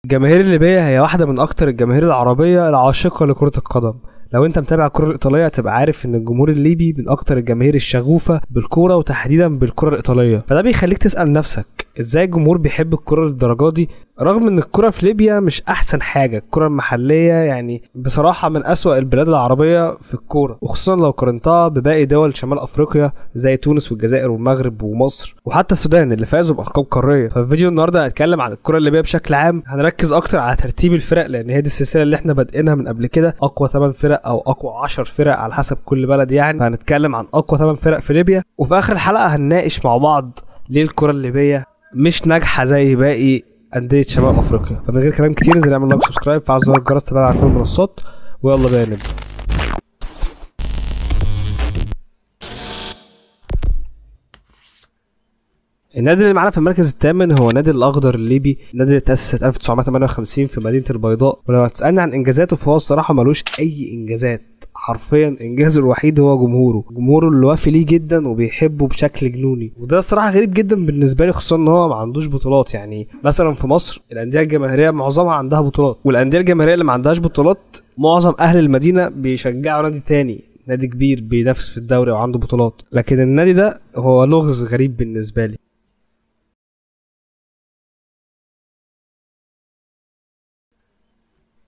الجماهير الليبية هي واحدة من أكتر الجماهير العربية العاشقة لكرة القدم. لو انت متابع الكرة الإيطالية هتبقى عارف ان الجمهور الليبي من أكتر الجماهير الشغوفة بالكرة وتحديدا بالكرة الإيطالية، فده بيخليك تسأل نفسك ازاي الجمهور بيحب الكرة للدرجة دي، رغم ان الكرة في ليبيا مش أحسن حاجة. الكرة المحلية يعني بصراحة من أسوأ البلاد العربية في الكرة، وخصوصا لو قارنتها بباقي دول شمال أفريقيا زي تونس والجزائر والمغرب ومصر وحتى السودان اللي فازوا بألقاب قارية. ففي فيديو النهارده هنتكلم عن الكرة الليبية بشكل عام، هنركز أكتر على ترتيب الفرق لأن هي دي السلسلة اللي احنا بادئينها من قبل كده، أقوى 8 فرق أو أقوى 10 فرق على حسب كل بلد يعني. فهنتكلم عن أقوى 8 فرق في ليبيا، وفي آخر الحلقة هنناقش مع بعض ليه الكرة الليبية مش ناجحة زي باقي أندية شمال أفريقيا. فمن غير كلام كتير انزل اعمل لايك وسبسكرايب وفعل زر الجرس تبعنا على كل المنصات، ويلا بينا نبدأ. النادي اللي معانا في المركز الثامن هو نادي الأخضر الليبي، النادي اللي تأسس سنة 1958 في مدينة البيضاء. ولو هتسألني عن إنجازاته فهو الصراحة ملوش أي إنجازات، حرفيا إنجازه الوحيد هو جمهوره اللي وافي ليه جدا وبيحبه بشكل جنوني، وده الصراحة غريب جدا بالنسبة لي، خصوصا إن هو ما عندوش بطولات. يعني مثلا في مصر الأندية الجماهيرية معظمها عندها بطولات، والأندية الجماهيرية اللي ما عندهاش بطولات معظم أهل المدينة بيشجعوا نادي تاني، نادي كبير بينافس في الدوري أو عنده بطولات. لكن النادي ده هو لغز غريب بالنسبة لي.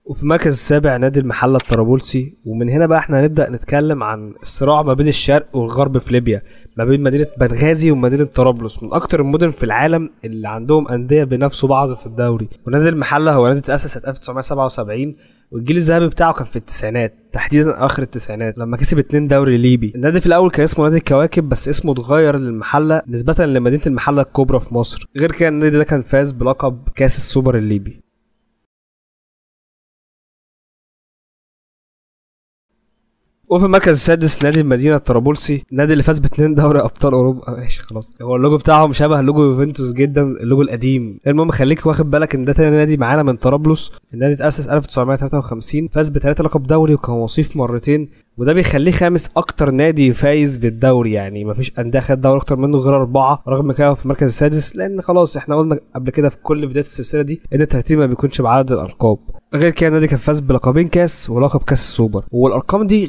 وفي المركز السابع نادي المحلة الطرابلسي، ومن هنا بقى احنا هنبدأ نتكلم عن الصراع ما بين الشرق والغرب في ليبيا، ما بين مدينة بنغازي ومدينة طرابلس، من أكتر المدن في العالم اللي عندهم أندية بينافسوا بعض في الدوري. ونادي المحلة هو نادي تأسس سنة 1977، والجيل الذهبي بتاعه كان في التسعينات، تحديدا اخر التسعينات لما كسب 2 دوري ليبي. النادي في الاول كان اسمه نادي الكواكب، بس اسمه اتغير للمحله نسبه لمدينه المحله الكبرى في مصر. غير كده النادي ده كان فاز بلقب كاس السوبر الليبي. وفي المركز السادس نادي المدينه الطرابلسي، النادي اللي فاز ب2 دوري ابطال اوروبا. ماشي خلاص، هو اللوجو بتاعهم شبه لوجو يوفنتوس جدا، اللوجو القديم. المهم خليك واخد بالك ان ده تاني نادي معانا من طرابلس. النادي اتاسس 1953، فاز ب3 لقب دوري وكان وصيف مرتين، وده بيخليه خامس اكتر نادي فايز بالدوري. يعني مفيش انديه خد دوري اكتر منه غير 4، رغم كده في المركز السادس، لان خلاص احنا قلنا قبل كده في كل بدايه السلسله دي ان الترتيب ما بيكونش بعدد الالقاب. غير كده النادي كان فاز بلقبين كاس ولقب كاس السوبر، والارقام دي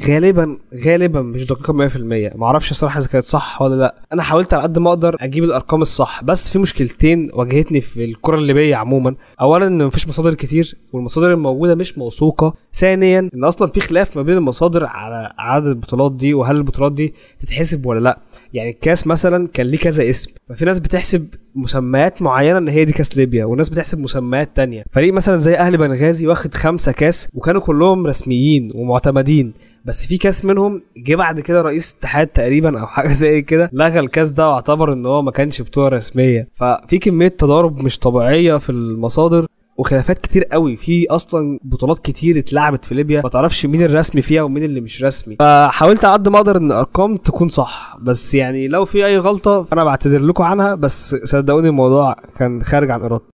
غالبا مش دقيقه 100%، معرفش صراحه اذا كانت صح ولا لا. انا حاولت على قد ما اقدر اجيب الارقام الصح، بس في مشكلتين واجهتني في الكره الليبيه عموما. اولا ان مفيش مصادر كتير، والمصادر الموجوده مش موثوقه. ثانيا ان اصلا في خلاف ما بين المصادر على عدد البطولات دي، وهل البطولات دي تتحسب ولا لا. يعني الكاس مثلا كان ليه كذا اسم، ففي ناس بتحسب مسميات معينه ان هي دي كاس ليبيا، وناس بتحسب مسميات تانية. فريق مثلا زي اهلي بنغازي واخد 5 كاس وكانوا كلهم رسميين ومعتمدين، بس في كاس منهم جه بعد كده رئيس اتحاد تقريبا او حاجه زي كده لغى الكاس ده واعتبر ان هو ما كانش بطوله رسميه. ففي كميه تضارب مش طبيعيه في المصادر وخلافات كتير قوي. في اصلا بطولات كتير اتلعبت في ليبيا ما تعرفش مين الرسمي فيها ومين اللي مش رسمي. فحاولت على قد ما اقدر ان الارقام تكون صح، بس يعني لو في اي غلطه فانا بعتذر لكم عنها، بس صدقوني الموضوع كان خارج عن ارادتي.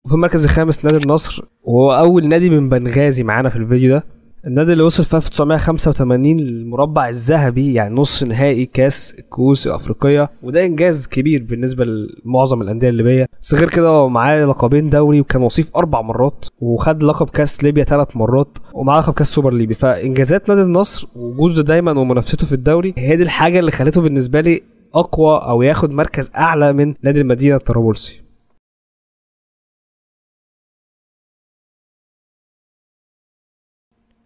وفي المركز الخامس نادي النصر، وهو اول نادي من بنغازي معانا في الفيديو ده. النادي اللي وصل في 1985 للمربع الذهبي، يعني نص نهائي كاس الكؤوس الافريقيه، وده انجاز كبير بالنسبه لمعظم الانديه الليبيه. بس غير كده هو معاه لقبين دوري، وكان وصيف 4 مرات، وخد لقب كاس ليبيا 3 مرات، ومعاه لقب كاس سوبر ليبي. فانجازات نادي النصر ووجوده دايما ومنافسته في الدوري هي دي الحاجه اللي خلته بالنسبه لي اقوى او ياخد مركز اعلى من نادي المدينه الطرابلسي.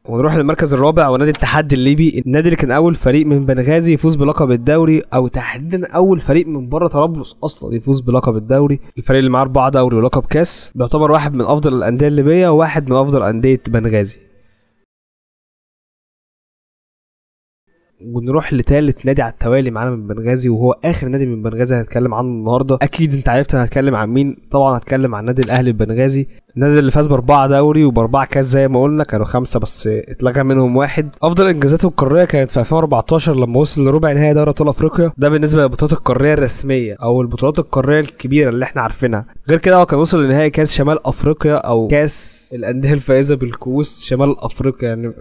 ونروح للمركز الرابع ونادي الاتحاد الليبي، النادي اللي كان اول فريق من بنغازي يفوز بلقب الدوري، او تحديدا اول فريق من بره طرابلس اصلا يفوز بلقب الدوري. الفريق اللي معاه 4 دوري ولقب كاس، بيعتبر واحد من افضل الانديه الليبيه وواحد من افضل انديه بنغازي. ونروح لثالث نادي على التوالي معانا من بنغازي، وهو اخر نادي من بنغازي هنتكلم عنه النهارده. اكيد انت عرفت انا هتكلم عن مين، طبعا هتكلم عن النادي الاهلي بنغازي، النادي اللي فاز ب4 دوري وب4 كاس زي ما قلنا، كانوا 5 بس اتلغى منهم 1. افضل انجازاته القاريه كانت في 2014 لما وصل لربع نهائي دوري ابطال افريقيا، ده بالنسبه للبطولات القاريه الرسميه او البطولات القاريه الكبيره اللي احنا عارفينها. غير كده هو كان وصل لنهائي كاس شمال افريقيا او كاس الانديه الفائزه بالكؤوس شمال افريقيا. يعني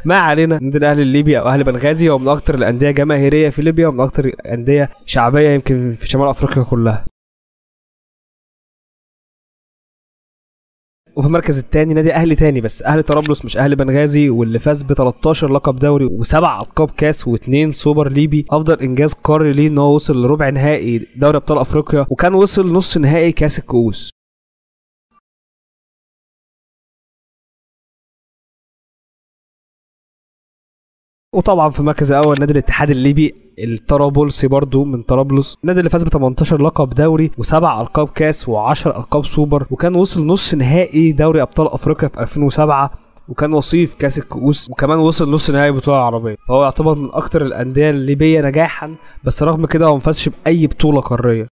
ما علينا، النادي الاهلي الليبي او اهلي بنغازي هو من اكتر الانديه جماهيريه في ليبيا، ومن اكتر الانديه شعبيه يمكن في شمال افريقيا كلها. وفي المركز الثاني نادي اهلي تاني بس اهلي طرابلس مش اهلي بنغازي، واللي فاز ب 13 لقب دوري وسبع القاب كاس و2 سوبر ليبي. افضل انجاز قاري ليه ان هو وصل لربع نهائي دوري ابطال افريقيا، وكان وصل نص نهائي كاس الكؤوس. وطبعا في المركز الاول نادي الاتحاد الليبي الطرابلسي برضو من طرابلس، النادي اللي فاز ب 18 لقب دوري وسبع القاب كاس و10 القاب سوبر، وكان وصل نص نهائي دوري ابطال افريقيا في 2007، وكان وصيف كاس الكؤوس، وكمان وصل نص نهائي بطوله عربيه. فهو يعتبر من اكتر الانديه الليبيه نجاحا، بس رغم كده هو ما فازش باي بطوله قاريه.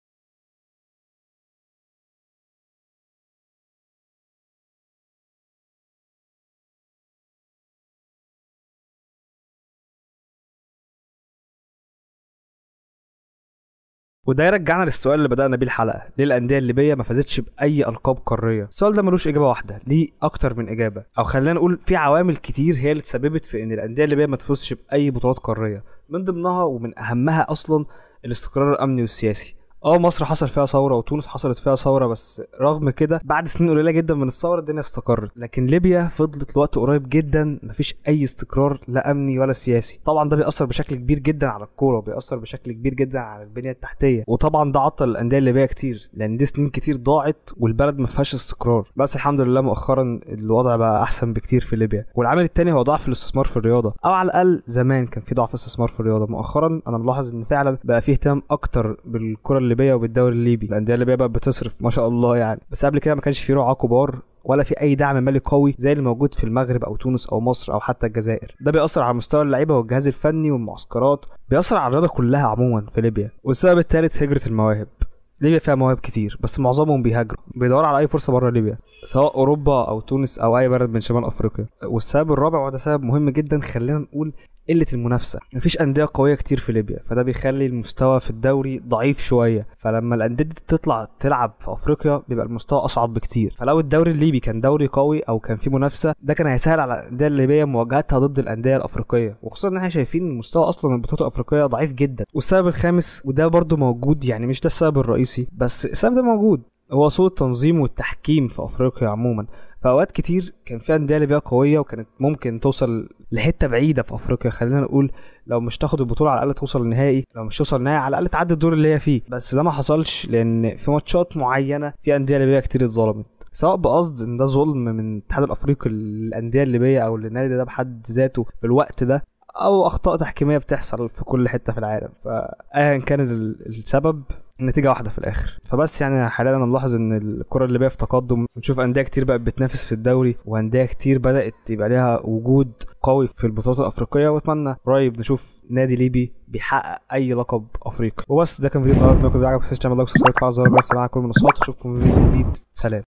وده يرجعنا للسؤال اللي بدأنا بيه الحلقة، ليه الأندية الليبية ما فازتش بأي ألقاب قارية؟ السؤال ده ملوش إجابة واحدة، ليه أكتر من إجابة، أو خلينا نقول في عوامل كتير هي اللي تسببت في إن الأندية الليبية ما تفوزش بأي بطولات قارية. من ضمنها ومن أهمها أصلا الاستقرار الأمني والسياسي. مصر حصل فيها ثوره وتونس حصلت فيها ثوره، بس رغم كده بعد سنين قليله جدا من الثوره الدنيا استقرت. لكن ليبيا فضلت لوقت قريب جدا مفيش اي استقرار لا امني ولا سياسي. طبعا ده بيأثر بشكل كبير جدا على الكوره، وبيأثر بشكل كبير جدا على البنيه التحتيه، وطبعا ده عطل الانديه الليبيه كتير، لان دي سنين كتير ضاعت والبلد ما فيهاش استقرار. بس الحمد لله مؤخرا الوضع بقى احسن بكتير في ليبيا. والعامل الثاني هو ضعف الاستثمار في الرياضه، او على الاقل زمان كان في ضعف استثمار في الرياضه. مؤخرا انا ملاحظ ان فعلا بقى فيه اهتمام اكتر بالكره الليبيه وبالدوري الليبي. الانديه الليبيه بقت بتصرف ما شاء الله يعني، بس قبل كده ما كانش في رعاة كبار ولا في اي دعم مالي قوي زي اللي موجود في المغرب او تونس او مصر او حتى الجزائر. ده بيأثر على مستوى اللعيبه والجهاز الفني والمعسكرات، بيأثر على الرياضه كلها عموما في ليبيا. والسبب الثالث هجره المواهب. ليبيا فيها مواهب كتير بس معظمهم بيهاجروا، بيدوروا على اي فرصه بره ليبيا، سواء اوروبا او تونس او اي بلد من شمال افريقيا. والسبب الرابع وده سبب مهم جدا، خلينا نقول قله المنافسه. مفيش انديه قويه كتير في ليبيا، فده بيخلي المستوى في الدوري ضعيف شويه، فلما الانديه دي تطلع تلعب في افريقيا بيبقى المستوى اصعب بكتير. فلو الدوري الليبي كان دوري قوي او كان فيه منافسه، ده كان هيسهل على الانديه الليبيه مواجهتها ضد الانديه الافريقيه، وخصوصا ان احنا شايفين المستوى اصلا البطولات الافريقيه ضعيف جدا. والسبب الخامس وده برضو موجود، يعني مش ده السبب الرئيسي بس السبب ده موجود، هو سوء التنظيم والتحكيم في افريقيا عموما. في اوقات كتير كان في انديه ليبيه قويه وكانت ممكن توصل لحته بعيده في افريقيا، خلينا نقول لو مش تاخد البطوله على الاقل توصل للنهائي، لو مش توصل للنهائي على الاقل تعدي الدور اللي هي فيه. بس ده ما حصلش، لان في ماتشات معينه في انديه ليبيه كتير اتظلمت، سواء بقصد ان ده ظلم من الاتحاد الافريقي للانديه الليبيه او للنادي ده بحد ذاته في الوقت ده، او اخطاء تحكيميه بتحصل في كل حته في العالم. فايا كان السبب النتيجة واحدة في الآخر. فبس يعني حاليا أنا ملاحظ إن الكرة الليبية في تقدم، ونشوف أندية كتير بقت بتنافس في الدوري، وأندية كتير بدأت يبقى لها وجود قوي في البطولات الأفريقية، وأتمنى قريب نشوف نادي ليبي بيحقق أي لقب أفريقي. وبس ده كان فيديو النهارده، لو عجبك ما تنساش تعمل لايك وسبسكرايب وتفعل زر الجرس مع كل المنصات. أشوفكم في فيديو جديد، سلام.